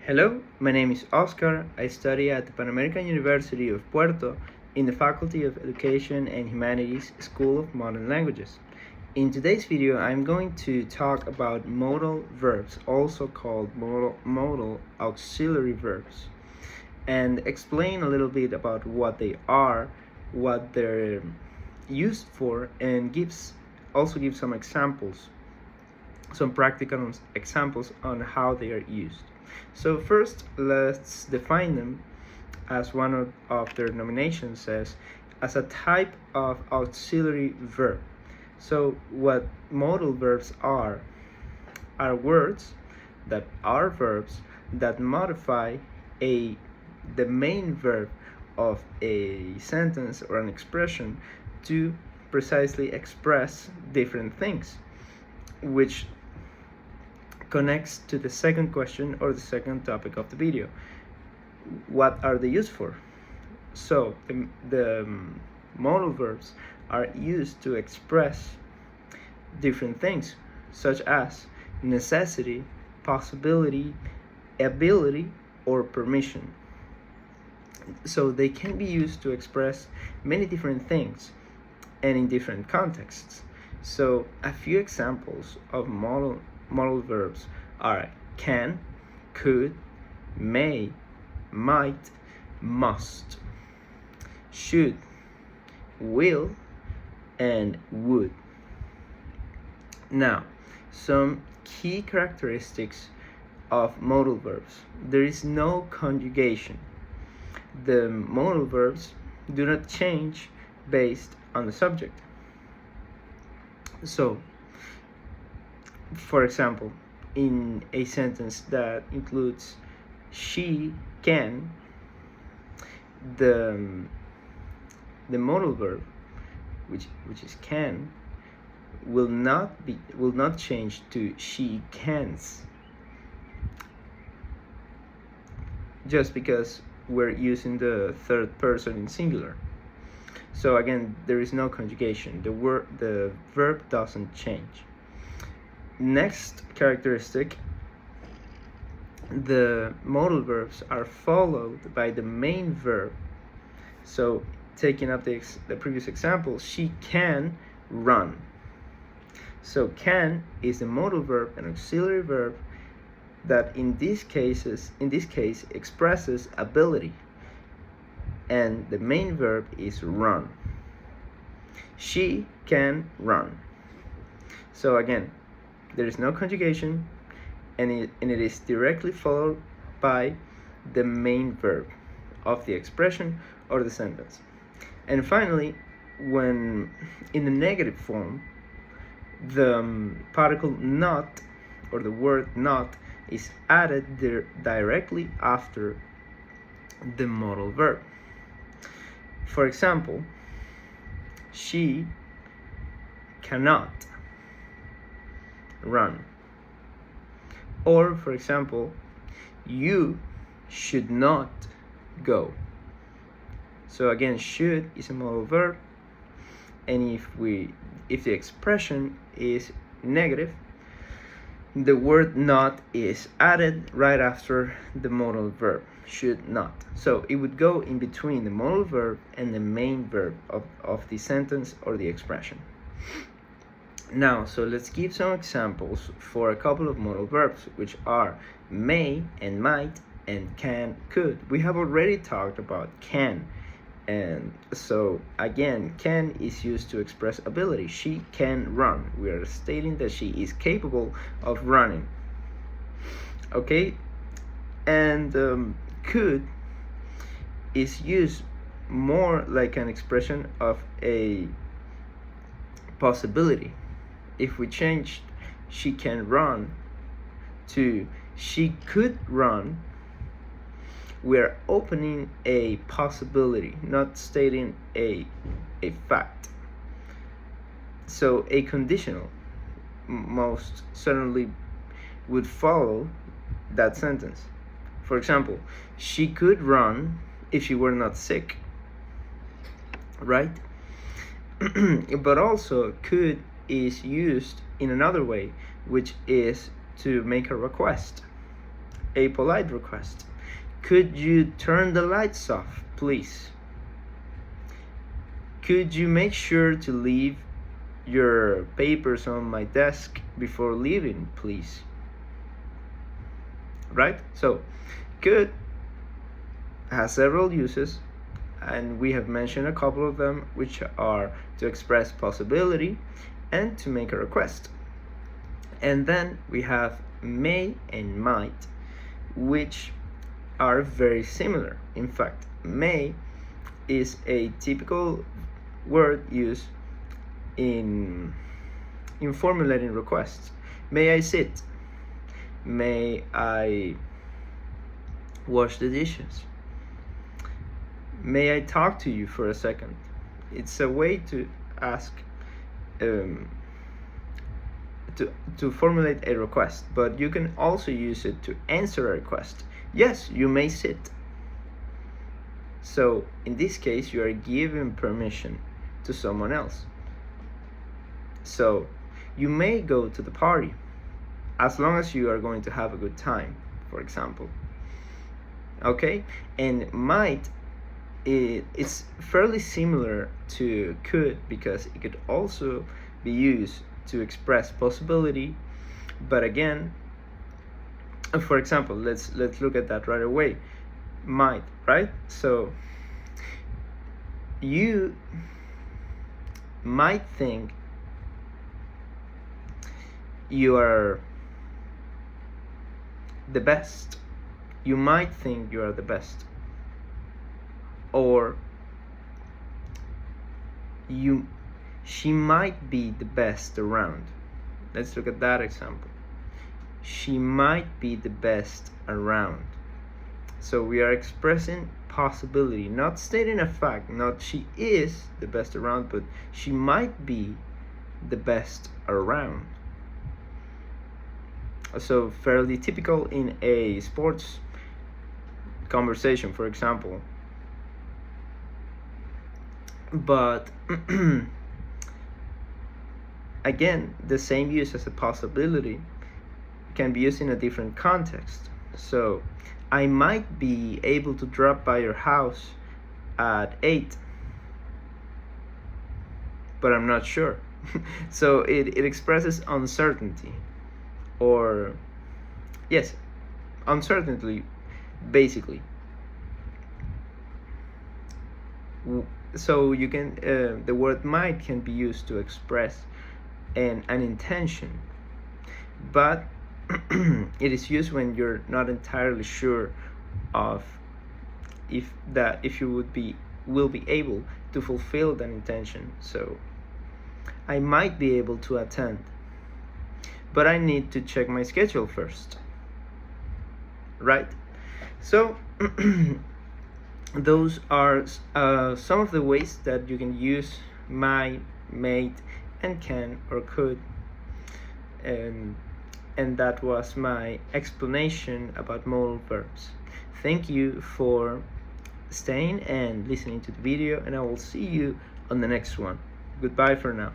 Hello, my name is Oscar. I study at the Pan American University of Puerto in the Faculty of Education and Humanities School of Modern Languages. In today's video, I'm going to talk about modal verbs, also called modal auxiliary verbs, and explain a little bit about what they are, what they're used for, and also give some examples, some practical examples on how they are used. So first, let's define them as one of their nominations says, as a type of auxiliary verb. So what modal verbs are words that are verbs that modify the main verb of a sentence or an expression to precisely express different things, which connects to the second question or the second topic of the video. What are they used for? So the modal verbs are used to express different things, such as necessity, possibility, ability, or permission. So they can be used to express many different things and in different contexts. So a few examples of modal verbs are can, could, may, might, must, should, will, and would. Now, some key characteristics of modal verbs. There is no conjugation. The modal verbs do not change based on the subject. So, for example, in a sentence that includes she can, the modal verb, which is can, will not change to she cans, just because we're using the third person in singular. So again, there is no conjugation. The verb doesn't change. Next characteristic, the modal verbs are followed by the main verb. So taking up the previous example, she can run. So can is the modal verb, an auxiliary verb that in this case expresses ability, and the main verb is run. She can run. So again, there is no conjugation, and it is directly followed by the main verb of the expression or the sentence. And finally, when in the negative form, the particle not, or the word not, is added directly after the modal verb. For example, she cannot run. Or, for example, you should not go. So again, should is a modal verb, and if the expression is negative, the word not is added right after the modal verb, should not. So it would go in between the modal verb and the main verb of the sentence or the expression. Now, so let's give some examples for a couple of modal verbs, which are may and might and can, could. We have already talked about can, and so again, can is used to express ability. She can run. We are stating that she is capable of running. Okay, and could is used more like an expression of a possibility. If we change she can run to she could run, we're opening a possibility, not stating a fact. So a conditional most certainly would follow that sentence. For example, she could run if she were not sick, right? But also could is used in another way, which is to make a request. a polite request. Could you turn the lights off, please? Could you make sure to leave your papers on my desk before leaving, please? Right? So, could has several uses, and we have mentioned a couple of them, which are to express possibility and to make a request. And then we have may and might, which are very similar. In fact, may is a typical word used in formulating requests. May I sit? May I wash the dishes? May I talk to you for a second? It's a way to ask, to formulate a request, but you can also use it to answer a request. Yes, you may sit. So in this case, you are giving permission to someone else. So you may go to the party as long as you are going to have a good time, for example. Okay, and might, it's fairly similar to could, because it could also be used to express possibility. But again, for example, let's look at that right away. Might, right? So you might think you are the best. You might think you are the best. Or she might be the best around. Let's look at that example. She might be the best around. So we are expressing possibility, not stating a fact, not she is the best around, but she might be the best around. So fairly typical in a sports conversation, for example. But again, the same use as a possibility can be used in a different context. So I might be able to drop by your house at 8, but I'm not sure. So it expresses uncertainty, or yes, uncertainty, basically. So you can the word might can be used to express an intention, but it is used when you're not entirely sure of if you will be able to fulfill that intention. So I might be able to attend, but I need to check my schedule first, right? So those are some of the ways that you can use might, may, and can or could. And that was my explanation about modal verbs. Thank you for staying and listening to the video, and I will see you on the next one. Goodbye for now.